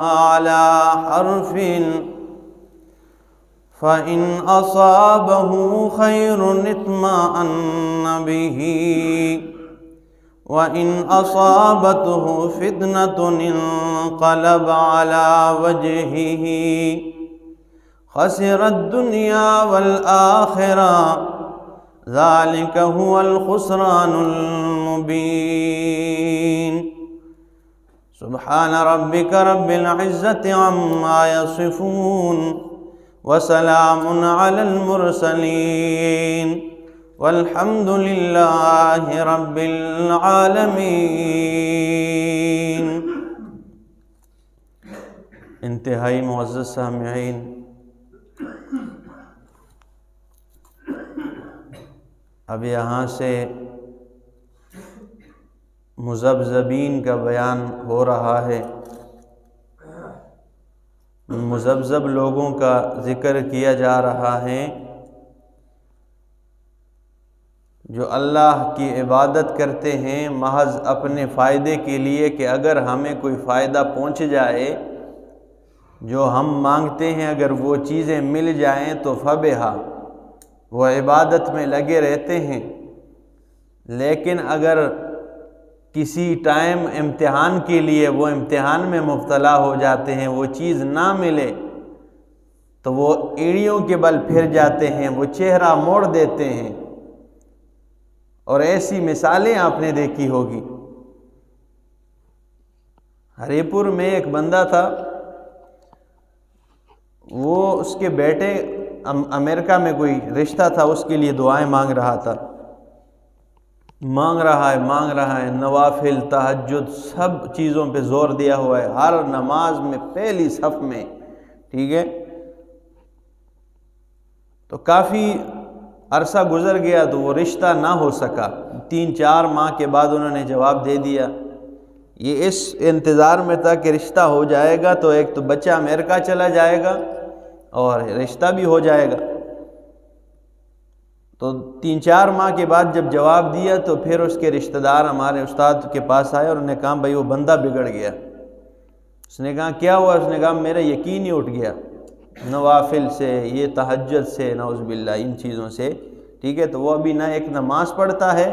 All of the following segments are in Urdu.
على حرف فإن أصابه خير اطمأن به وإن أصابته فتنة انقلب على وجهه خسر الدنيا والآخرة ذلك هو الخسران المبين سبحان ربك رب العزة عما يصفون وسلام على المرسلين والحمد لله رب العالمین۔ انتہائی معزز سامعین، اب یہاں سے مذبذبین کا بیان ہو رہا ہے۔ مذبذب لوگوں کا ذکر کیا جا رہا ہے جو اللہ کی عبادت کرتے ہیں محض اپنے فائدے کے لیے کہ اگر ہمیں کوئی فائدہ پہنچ جائے، جو ہم مانگتے ہیں اگر وہ چیزیں مل جائیں تو فبہا، وہ عبادت میں لگے رہتے ہیں۔ لیکن اگر کسی ٹائم امتحان کے لیے وہ امتحان میں مبتلا ہو جاتے ہیں، وہ چیز نہ ملے تو وہ ایڑیوں کے بل پھر جاتے ہیں، وہ چہرہ موڑ دیتے ہیں۔ اور ایسی مثالیں آپ نے دیکھی ہوگی۔ ہری پور میں ایک بندہ تھا، وہ اس کے بیٹے امریکہ میں کوئی رشتہ تھا، اس کے لیے دعائیں مانگ رہا تھا، مانگ رہا ہے، نوافل، تہجد، سب چیزوں پہ زور دیا ہوا ہے، ہر نماز میں پہلی صف میں، ٹھیک ہے۔ تو کافی عرصہ گزر گیا تو وہ رشتہ نہ ہو سکا۔ 3-4 ماہ کے بعد انہوں نے جواب دے دیا۔ یہ اس انتظار میں تھا کہ رشتہ ہو جائے گا تو ایک تو بچہ امریکہ چلا جائے گا اور رشتہ بھی ہو جائے گا۔ تو 3-4 ماہ کے بعد جب جواب دیا تو پھر اس کے رشتہ دار ہمارے استاد کے پاس آئے اور انہوں نے کہا بھائی وہ بندہ بگڑ گیا۔ اس نے کہا کیا ہوا؟ اس نے کہا میرا یقین ہی اٹھ گیا، نوافل سے، یہ تہجد سے، نعوذ باللہ ان چیزوں سے، ٹھیک ہے۔ تو وہ ابھی نہ ایک نماز پڑھتا ہے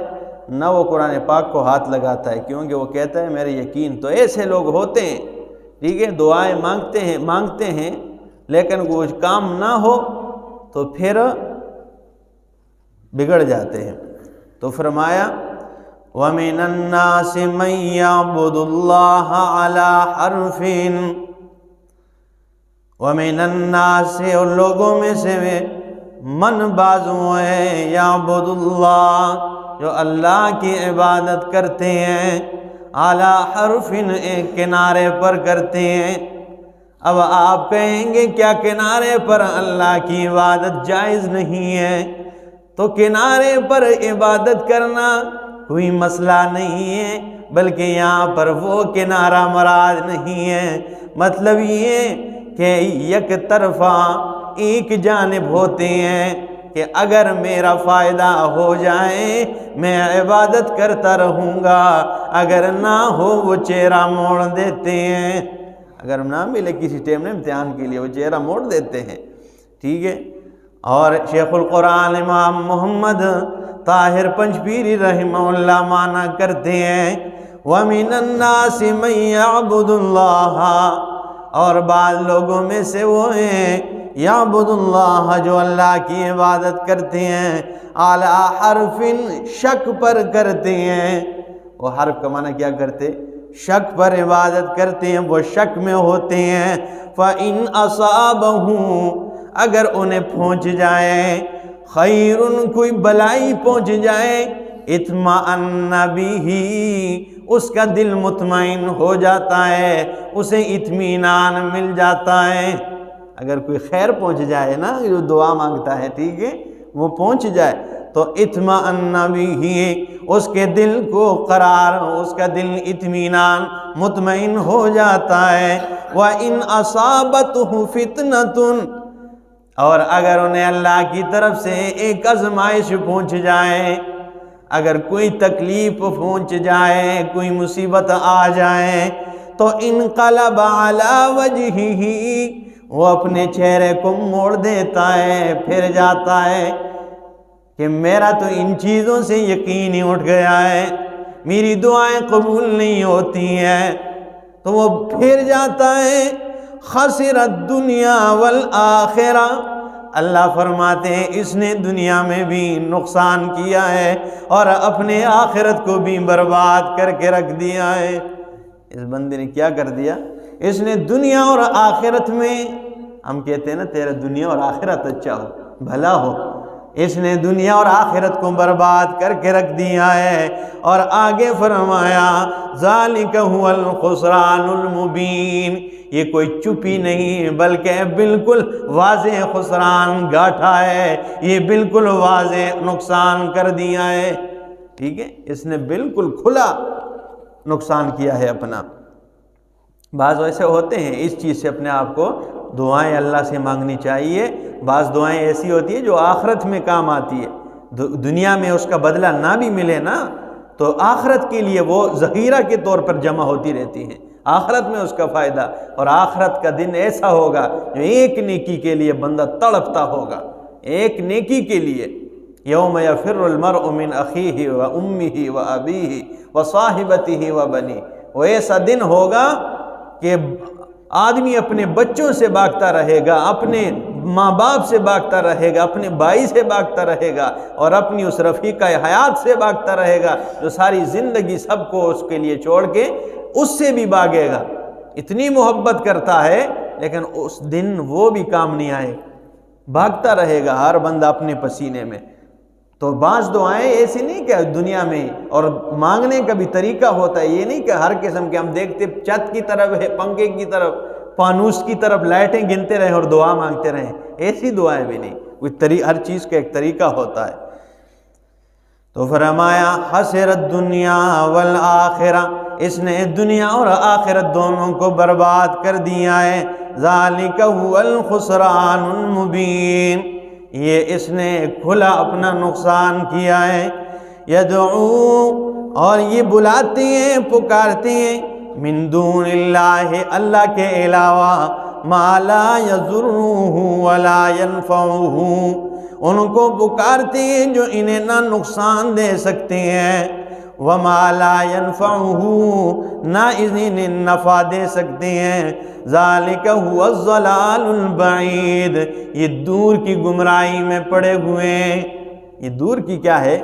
نہ وہ قرآن پاک کو ہاتھ لگاتا ہے، کیونکہ وہ کہتا ہے میرے یقین۔ تو ایسے لوگ ہوتے ہیں، ٹھیک ہے، دعائیں مانگتے ہیں لیکن وہ کام نہ ہو تو پھر بگڑ جاتے ہیں۔ تو فرمایا وَمِنَ النَّاسِ مَن يَعْبُدُ اللَّهَ عَلَى حَرْفٍ، وَمِنَ النَّاسِ، اور لوگوں میں سے من بازو ہے، یعبد اللہ، جو اللہ کی عبادت کرتے ہیں، علی حرف، ایک کنارے پر کرتے ہیں۔ اب آپ کہیں گے کیا کنارے پر اللہ کی عبادت جائز نہیں ہے؟ تو کنارے پر عبادت کرنا کوئی مسئلہ نہیں ہے، بلکہ یہاں پر وہ کنارہ مراد نہیں ہے۔ مطلب یہ کہ یک طرفہ ایک جانب ہوتے ہیں کہ اگر میرا فائدہ ہو جائے میں عبادت کرتا رہوں گا، اگر نہ ہو وہ چہرہ موڑ دیتے ہیں۔ اگر نہ ملے کسی ٹائم میں امتحان کے لیے وہ چہرہ موڑ دیتے ہیں، ٹھیک ہے۔ اور شیخ القرآن امام محمد طاہر پنجپیری رحمہ اللہ معنی کرتے ہیں وَمِنَ النَّاسِ مَن يَعْبُدُ اللَّهَ، اور بعض لوگوں میں سے وہ ہیں یعبد اللہ، جو اللہ کی عبادت کرتے ہیں، علی حرف، شک پر کرتے ہیں۔ وہ حرف کا معنی کیا کرتے؟ شک پر عبادت کرتے ہیں، وہ شک میں ہوتے ہیں۔ فَإِنْ أَصَابَهُ، اگر انہیں پہنچ جائے، خیر، کوئی بلائی پہنچ جائے، اطمأن بہ، اس کا دل مطمئن ہو جاتا ہے، اسے اطمینان مل جاتا ہے۔ اگر کوئی خیر پہنچ جائے نا، جو دعا مانگتا ہے، ٹھیک ہے، وہ پہنچ جائے تو اطمأن بہ، اس کے دل کو قرار، اس کا دل اطمینان مطمئن ہو جاتا ہے۔ وَإِنْ أَصَابَتْهُ فِتْنَةٌ، اور اگر انہیں اللہ کی طرف سے ایک آزمائش پہنچ جائے، اگر کوئی تکلیف پہنچ جائے، کوئی مصیبت آ جائے، تو انقلب علی وجہہ، وہ اپنے چہرے کو موڑ دیتا ہے، پھر جاتا ہے کہ میرا تو ان چیزوں سے یقین ہی اٹھ گیا ہے، میری دعائیں قبول نہیں ہوتی ہیں، تو وہ پھر جاتا ہے۔ خسر الدنیا والآخرہ، اللہ فرماتے ہیں اس نے دنیا میں بھی نقصان کیا ہے اور اپنے آخرت کو بھی برباد کر کے رکھ دیا ہے۔ اس بندے نے کیا کر دیا؟ اس نے دنیا اور آخرت میں، ہم کہتے ہیں نا تیرا دنیا اور آخرت اچھا ہو، بھلا ہو، اس نے دنیا اور آخرت کو برباد کر کے رکھ دیا ہے۔ اور آگے فرمایا ذالک هو الخسران المبین، یہ کوئی چپی نہیں بلکہ بالکل واضح خسران گاٹھا ہے، یہ بالکل واضح نقصان کر دیا ہے۔ ٹھیک ہے، اس نے بالکل کھلا نقصان کیا ہے اپنا۔ بعض ایسے ہوتے ہیں، اس چیز سے اپنے آپ کو دعائیں اللہ سے مانگنی چاہیے۔ بعض دعائیں ایسی ہوتی ہیں جو آخرت میں کام آتی ہے، دنیا میں اس کا بدلہ نہ بھی ملے نا تو آخرت کے لیے وہ ذخیرہ کے طور پر جمع ہوتی رہتی ہیں، آخرت میں اس کا فائدہ۔ اور آخرت کا دن ایسا ہوگا جو ایک نیکی کے لیے بندہ تڑپتا ہوگا، ایک نیکی کے لیے۔ یوم یفر المرء من اخیہ و امہ و ابیہ و صاحبتہ و بنیہ، وہ ایسا دن ہوگا کہ آدمی اپنے بچوں سے بھاگتا رہے گا، اپنے ماں باپ سے بھاگتا رہے گا، اپنے بھائی سے بھاگتا رہے گا، اور اپنی اس رفیقہ حیات سے بھاگتا رہے گا جو ساری زندگی سب کو اس کے لیے چھوڑ کے اس سے بھی بھاگے گا۔ اتنی محبت کرتا ہے لیکن اس دن وہ بھی کام نہیں آئے، بھاگتا رہے گا ہر بندہ اپنے پسینے میں۔ تو بعض دعائیں ایسی نہیں کہ دنیا میں، اور مانگنے کا بھی طریقہ ہوتا ہے، یہ نہیں کہ ہر قسم کے ہم دیکھتے چھت کی طرف ہے، پنکھے کی طرف، فانوس کی طرف لائٹیں گنتے رہیں اور دعا مانگتے رہیں، ایسی دعائیں بھی نہیں، ہر چیز کا ایک طریقہ ہوتا ہے۔ تو فرمایا خسر الدنیا والآخرہ، اس نے دنیا اور آخرت دونوں کو برباد کر دیا ہے۔ ذالک هو الخسران المبین، یہ اس نے کھلا اپنا نقصان کیا ہے۔ یدعو، اور یہ بلاتے ہیں، پکارتے ہیں، من دون اللہ، اللہ کے علاوہ، ما لا یضرہ ولا ینفعہ، ان کو پکارتے ہیں جو انہیں نہ نقصان دے سکتے ہیں، وما لا ینفعہ، نہ انہیں نفع دے سکتے ہیں۔ ذالک هو الضلال البعید، یہ دور کی گمراہی میں پڑے ہوئے ہیں۔ یہ دور کی کیا ہے؟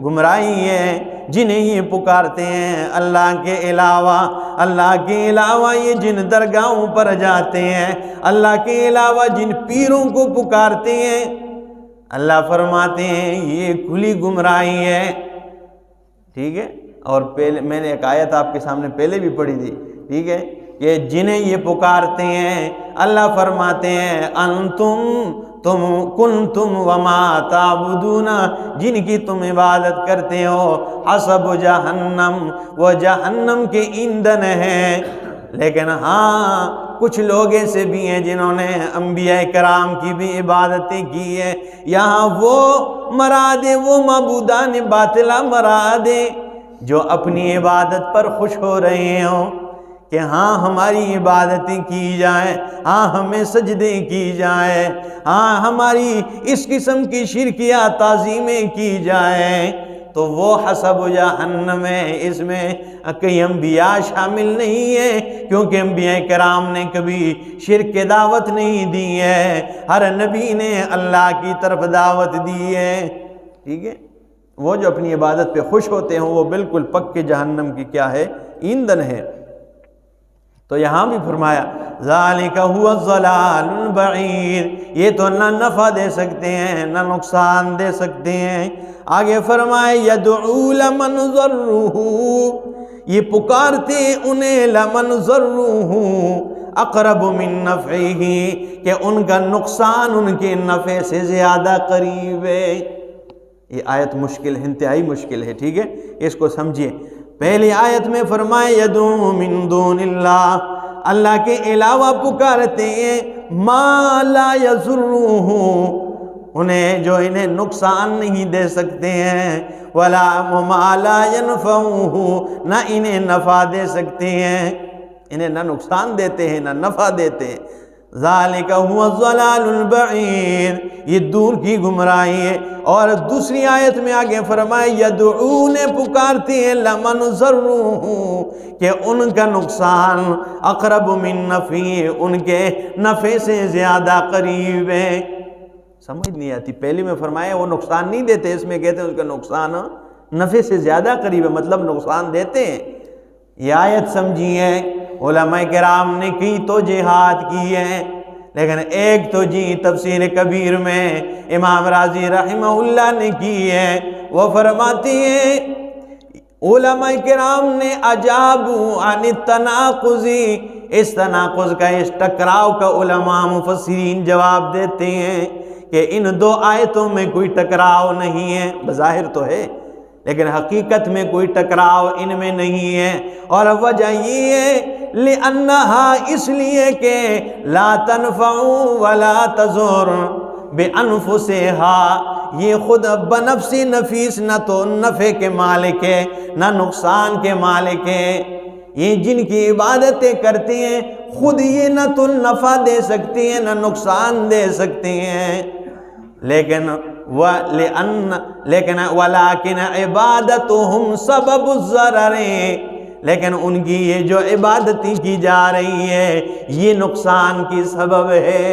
گمراہی ہے، جنہیں یہ پکارتے ہیں اللہ کے علاوہ، اللہ کے علاوہ یہ جن درگاہوں پر جاتے ہیں، اللہ کے علاوہ جن پیروں کو پکارتے ہیں، اللہ فرماتے ہیں یہ کھلی گمراہی ہے۔ ٹھیک ہے، اور پہلے میں نے ایک آیت آپ کے سامنے پہلے بھی پڑھی تھی، ٹھیک ہے، کہ جنہیں یہ پکارتے ہیں اللہ فرماتے ہیں تم کنتم وما تعبدون، جن کی تم عبادت کرتے ہو، حسب جہنم، وہ جہنم کے ایندھن ہیں۔ لیکن ہاں کچھ لوگ ایسے بھی ہیں جنہوں نے انبیاء کرام کی بھی عبادتیں کی ہیں، یہاں وہ مراد ہے، وہ معبودان باطلہ مراد ہے جو اپنی عبادت پر خوش ہو رہے ہوں کہ ہاں ہماری عبادتیں کی جائیں، ہاں ہمیں سجدے کی جائیں، ہاں ہماری اس قسم کی شرکیات تعظیمیں کی جائیں، تو وہ حسب جہنم ہے۔ اس میں کئی انبیاء شامل نہیں ہیں، کیونکہ انبیاء کرام نے کبھی شرک کی دعوت نہیں دی ہے، ہر نبی نے اللہ کی طرف دعوت دی ہے۔ ٹھیک ہے، وہ جو اپنی عبادت پہ خوش ہوتے ہیں وہ بالکل پکے جہنم کی کیا ہے؟ ایندھن ہے۔ تو یہاں بھی فرمایا ذالک هو الضلال البعید، یہ تو نہ نفع دے سکتے ہیں نہ نقصان دے سکتے ہیں۔ آگے فرمائے یدعو لمن ضرہ، یہ پکارتے انہیں لمن ضرہ اقرب من نفعہ، کہ ان کا نقصان ان کے نفع سے زیادہ قریب ہے۔ یہ آیت مشکل ہے، انتہائی مشکل ہے، ٹھیک ہے، اس کو سمجھیے۔ پہلی آیت میں فرمائے یدعو من دون اللہ، اللہ کے علاوہ پکارتے ہیں، ما لا یضرہ، انہیں جو انہیں نقصان نہیں دے سکتے ہیں، ولا ما لا ینفعہ، نہ انہیں نفع دے سکتے ہیں۔ انہیں نہ نقصان دیتے ہیں نہ نفع دیتے ہیں۔ ذالک هو الضلال البعید، یہ دور کی گمراہی ہے۔ اور دوسری آیت میں آگے فرمائے یدعون، پکارتے ہیں، لمن ضرہ، کہ ان کا نقصان اقرب من نفع، ان کے نفع سے زیادہ قریب ہے۔ سمجھ نہیں آتی، پہلی میں فرمایا وہ نقصان نہیں دیتے، اس میں کہتے ہیں اس کا نقصان نفع سے زیادہ قریب ہے، مطلب نقصان دیتے ہیں۔ یہ آیت سمجھیے، علماء کرام نے کی تو جہاد کی ہے، لیکن ایک تو تفسیر کبیر میں امام راضی رحمہ اللہ نے کی ہے، وہ فرماتی ہیں علماء کرام نے اجابوا عن التناقض، اس تناقض کا، اس ٹکراؤ کا علماء مفسرین جواب دیتے ہیں کہ ان دو آیتوں میں کوئی ٹکراؤ نہیں ہے، بظاہر تو ہے لیکن حقیقت میں کوئی ٹکراؤ ان میں نہیں ہے۔ اور وجہ یہ ہے لِأَنَّهَا، اس لیے کہ لا تنفع ولا تضر بِأَنفُسِهَا، یہ خود بنفس نفیس نہ تو نفع کے مالک ہے نہ نقصان کے مالک ہے۔ یہ جن کی عبادتیں کرتی ہیں خود یہ نہ تو نفع دے سکتی ہیں نہ نقصان دے سکتی ہیں، لیکن وَلَكِنْ عِبَادَتُهُمْ سَبَبُ الضَّرَرِ، لیکن ان کی یہ جو عبادتیں کی جا رہی ہے یہ نقصان کی سبب ہے۔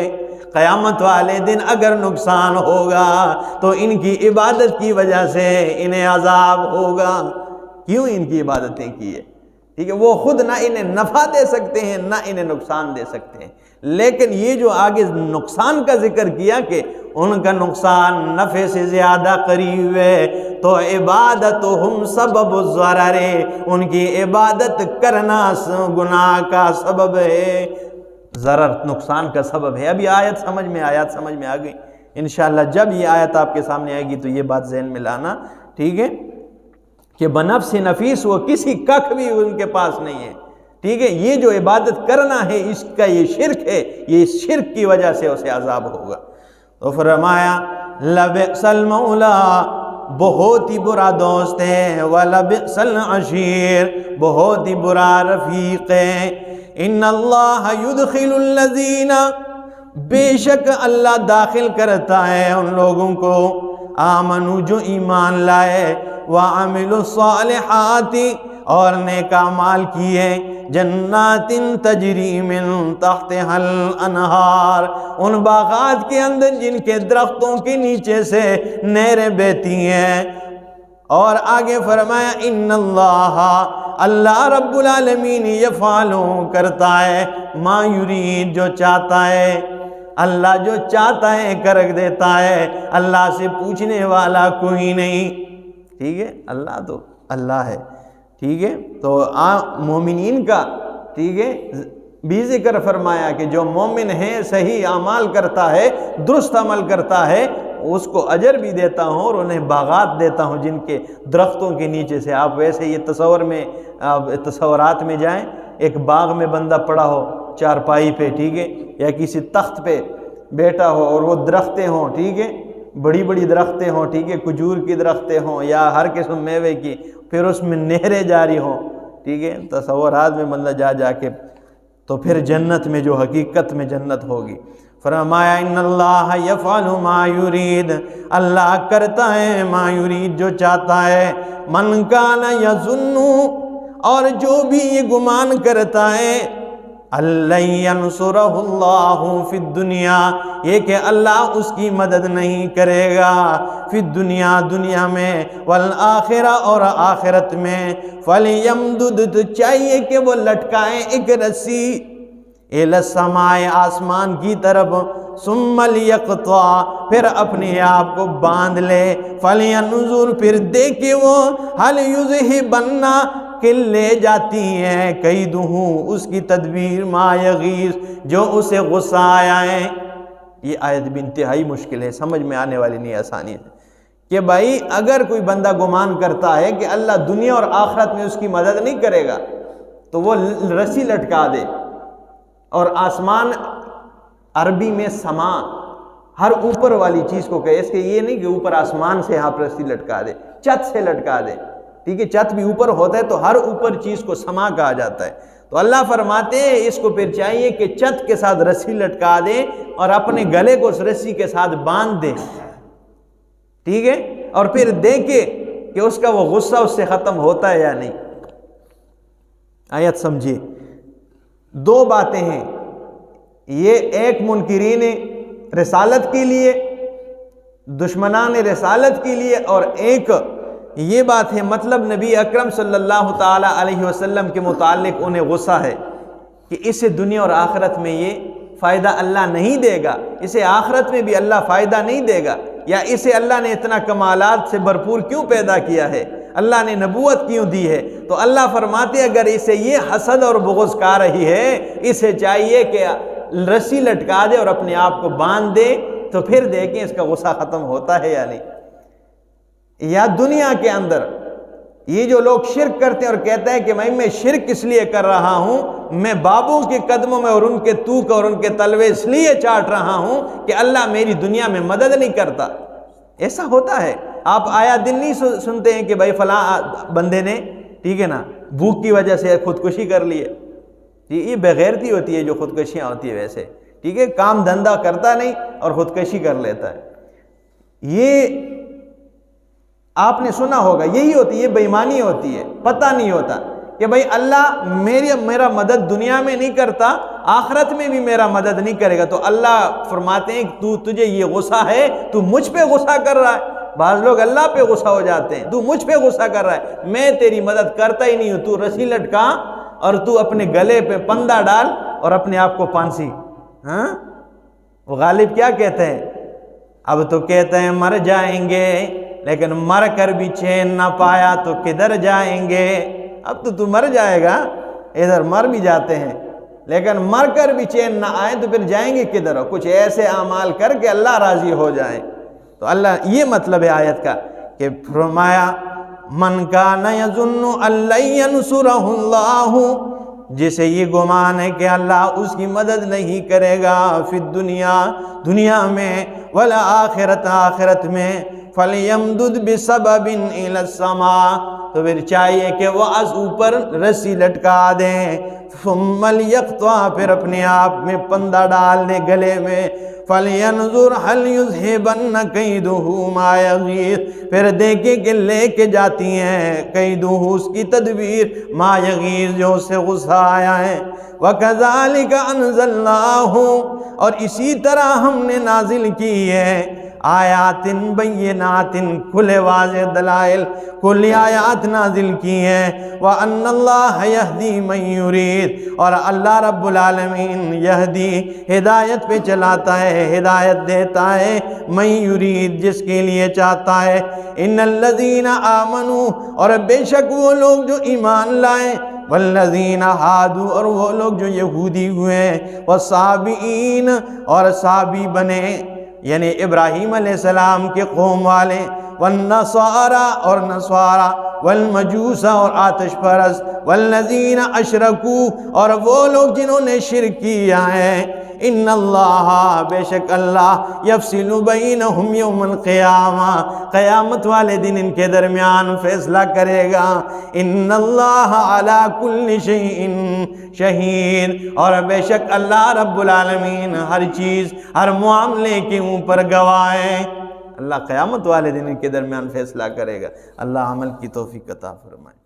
قیامت والے دن اگر نقصان ہوگا تو ان کی عبادت کی وجہ سے انہیں عذاب ہوگا۔ کیوں ان کی عبادتیں کی ہے؟ ٹھیک ہے، وہ خود نہ انہیں نفع دے سکتے ہیں نہ انہیں نقصان دے سکتے ہیں، لیکن یہ جو آگے نقصان کا ذکر کیا کہ ان کا نقصان نفع سے زیادہ قریب ہے، تو عبادتہم سبب الضرر، ان کی عبادت کرنا گناہ کا سبب ہے، ضرر نقصان کا سبب ہے۔ اب یہ آیت سمجھ میں آ گئی، انشاءاللہ جب یہ آیت آپ کے سامنے آئے گی تو یہ بات ذہن میں لانا، ٹھیک ہے، کہ بنفس نفیس وہ کسی ککھ بھی ان کے پاس نہیں ہے، ٹھیک ہے۔ یہ جو عبادت کرنا ہے اس کا یہ شرک ہے، یہ شرک کی وجہ سے اسے عذاب ہوگا۔ تو فرمایا لبئس المولا، بہت ہی برا دوست ہے، ولبئس العشیر، بہت ہی برا رفیق ہے۔ ان اللہ یدخل الذین، بے شک اللہ داخل کرتا ہے ان لوگوں کو، آمنو جو ایمان لائے، وعملوا الصالحات، اور نیک اعمال کیے، جنات تجری من تحتها الانہار، ان باغات کے اندر جن کے درختوں کے نیچے سے نہریں بہتی ہیں۔ اور آگے فرمایا ان اللہ رب العالمین یفعلو، کرتا ہے، ما یرید، جو چاہتا ہے، اللہ جو چاہتا ہے کر دیتا ہے، اللہ سے پوچھنے والا کوئی نہیں، ٹھیک ہے، اللہ تو اللہ ہے، ٹھیک ہے۔ تو مومنین کا، ٹھیک ہے، بھی ذکر فرمایا کہ جو مومن ہے صحیح اعمال کرتا ہے، درست عمل کرتا ہے، اس کو اجر بھی دیتا ہوں اور انہیں باغات دیتا ہوں جن کے درختوں کے نیچے سے۔ آپ ویسے یہ تصورات میں جائیں، ایک باغ میں بندہ پڑا ہو چارپائی پہ، ٹھیک ہے، یا کسی تخت پہ بیٹھا ہو اور وہ درختیں ہوں، ٹھیک ہے، بڑی بڑی درختیں ہوں، ٹھیک ہے، کھجور کی درختیں ہوں یا ہر قسم میوے کی، پھر اس میں نہریں جاری ہوں، ٹھیک ہے، تصورات میں بندہ جا کے، تو پھر جنت میں جو حقیقت میں جنت ہوگی۔ فرمایا ان اللہ یفعل ما یرید، اللہ کرتا ہے ما یرید، جو چاہتا ہے۔ من کان یظن، اور جو بھی یہ گمان کرتا ہے، اللہ ینصرہ اللہ فی الدنیا، یہ کہ اللہ اس کی مدد نہیں کرے گا، فی الدنیا، دنیا میں، والآخرہ، اور آخرت میں، فلیمدد، تو چاہیے کہ وہ لٹکائیں ایک رسی، الی السماء، آسمان کی طرف، ثم لیقطع، پھر اپنے آپ کو باندھ لے، فلینظر، پھر دیکھے وہ، حل یذہبن، کہ لے جاتی ہیں، کیدہ، اس کی تدبیر، ما یغیظ، جو اسے غصہ آیا ہے۔ یہ آیت بھی انتہائی مشکل ہے، سمجھ میں آنے والی نہیں آسانی ہے، کہ بھائی اگر کوئی بندہ گمان کرتا ہے کہ اللہ دنیا اور آخرت میں اس کی مدد نہیں کرے گا تو وہ رسی لٹکا دے، اور آسمان عربی میں سما، ہر اوپر والی چیز کو کہے، اس کے یہ نہیں کہ اوپر آسمان سے آپ رسی لٹکا دے، چھت سے لٹکا دے، ٹھیک ہے، چھت بھی اوپر ہوتا ہے تو ہر اوپر چیز کو سما کہا جاتا ہے۔ تو اللہ فرماتے ہیں اس کو پھر چاہیے کہ چھت کے ساتھ رسی لٹکا دے اور اپنے گلے کو اس رسی کے ساتھ باندھ دے، ٹھیک ہے، اور پھر دیکھے کہ اس کا وہ غصہ اس سے ختم ہوتا ہے یا نہیں۔ آیت سمجھیے، دو باتیں ہیں، یہ ایک منکرین رسالت کے لیے، دشمنان رسالت کے لیے، اور ایک یہ بات ہے مطلب نبی اکرم صلی اللہ تعالی علیہ وسلم کے متعلق انہیں غصہ ہے کہ اسے دنیا اور آخرت میں یہ فائدہ اللہ نہیں دے گا، اسے آخرت میں بھی اللہ فائدہ نہیں دے گا، یا اسے اللہ نے اتنا کمالات سے بھرپور کیوں پیدا کیا ہے، اللہ نے نبوت کیوں دی ہے۔ تو اللہ فرماتے اگر اسے یہ حسد اور بغض کھا رہی ہے، اسے چاہیے کہ رسی لٹکا دے اور اپنے آپ کو باندھ دے، تو پھر دیکھیں اس کا غصہ ختم ہوتا ہے یا نہیں۔ یا دنیا کے اندر یہ جو لوگ شرک کرتے ہیں اور کہتے ہیں کہ میں شرک اس لیے کر رہا ہوں، میں بابوں کے قدموں میں اور ان کے توک اور ان کے تلوے اس لیے چاٹ رہا ہوں کہ اللہ میری دنیا میں مدد نہیں کرتا۔ ایسا ہوتا ہے، آپ آیا دن نہیں سنتے ہیں کہ بھائی فلاں بندے نے، ٹھیک ہے نا، بھوک کی وجہ سے خودکشی کر لی ہے۔ یہ بغیرتی ہوتی ہے جو خودکشیاں ہوتی ہے، ویسے ٹھیک ہے، کام دھندا کرتا نہیں اور خودکشی کر لیتا ہے۔ یہ آپ نے سنا ہوگا، یہی ہوتی ہے، یہ بے ایمانی ہوتی ہے، پتہ نہیں ہوتا کہ بھائی اللہ میرا مدد دنیا میں نہیں کرتا، آخرت میں بھی میرا مدد نہیں کرے گا۔ تو اللہ فرماتے ہیں کہ تجھے یہ غصہ ہے، تو مجھ پہ غصہ کر رہا ہے۔ بعض لوگ اللہ پہ غصہ ہو جاتے ہیں، تو مجھ پہ غصہ کر رہا ہے، میں تیری مدد کرتا ہی نہیں ہوں، تو رسی لٹکا اور تو اپنے گلے پہ پندہ ڈال اور اپنے آپ کو پھانسی۔ ہاں، وہ غالب کیا کہتے ہیں؟ اب تو کہتے ہیں مر جائیں گے، لیکن مر کر بھی چین نہ پایا تو کدھر جائیں گے۔ اب تو مر جائے گا، ادھر مر بھی جاتے ہیں، لیکن مر کر بھی چین نہ آئے تو پھر جائیں گے کدھر؟ کچھ ایسے اعمال کر کے اللہ راضی ہو جائے۔ تو اللہ، یہ مطلب ہے آیت کا کہ فرمایا من کان یظن ان لن ینصرہ اللہ، جسے یہ گمان ہے کہ اللہ اس کی مدد نہیں کرے گا فی الدنیا، دنیا میں، ولا آخرت، آخرت میں، فَلْيَمْدُدْ بِسَبَبٍ إِلَى السَّمَاءِ، تو پھر چاہیے کہ وہ از اوپر رسی لٹکا دیں، ثُمَّ لْيَقْطَعْ، پھر اپنے آپ میں پندہ ڈال دیں گلے میں، فَلْيَنْظُرْ هَلْ يُذْهِبَنَّ كَيْدُهُ مَا يَغِيظُ، پھر دیکھیں کہ لے کے جاتی ہیں قیدہ، اس کی تدبیر، ما یغیظ، جو اسے غصہ آیا ہے۔ وَكَذَلِكَ أَنزَلْنَاهُ، اور اسی طرح ہم نے نازل کی ہے، آیات بینات، کھلے واضح دلائل، کھلی آیات نازل کی ہیں، وَأَنَّ اللَّهَ يَهْدِي مَن يُرِيدُ، اور اللہ رب العالمین یہدی، ہدایت پہ چلاتا ہے، ہدایت دیتا ہے، من یرید، جس کے لیے چاہتا ہے۔ ان الذین آمنوا، اور بے شک وہ لوگ جو ایمان لائیں، والذین ہادوا، اور وہ لوگ جو یہودی ہوئے، والصابئین، اور صابی بنے، یعنی ابراہیم علیہ السلام کے قوم والے، والنصارى، اور نصارہ، والمجوس، اور آتش پرست، والذین اشرکوا، اور وہ لوگ جنہوں نے شرک کیا ہے، ان اللہ، بے شک اللہ، یفصل بینہم یوم القیامہ، قیامت والے دن ان کے درمیان فیصلہ کرے گا۔ ان اللہ علی کل شیء شہید، اور بے شک اللہ رب العالمین ہر چیز، ہر معاملے کے اوپر گواہ ہے۔ اللہ قیامت والے دن ان کے درمیان فیصلہ کرے گا۔ اللہ عمل کی توفیق عطا فرمائے۔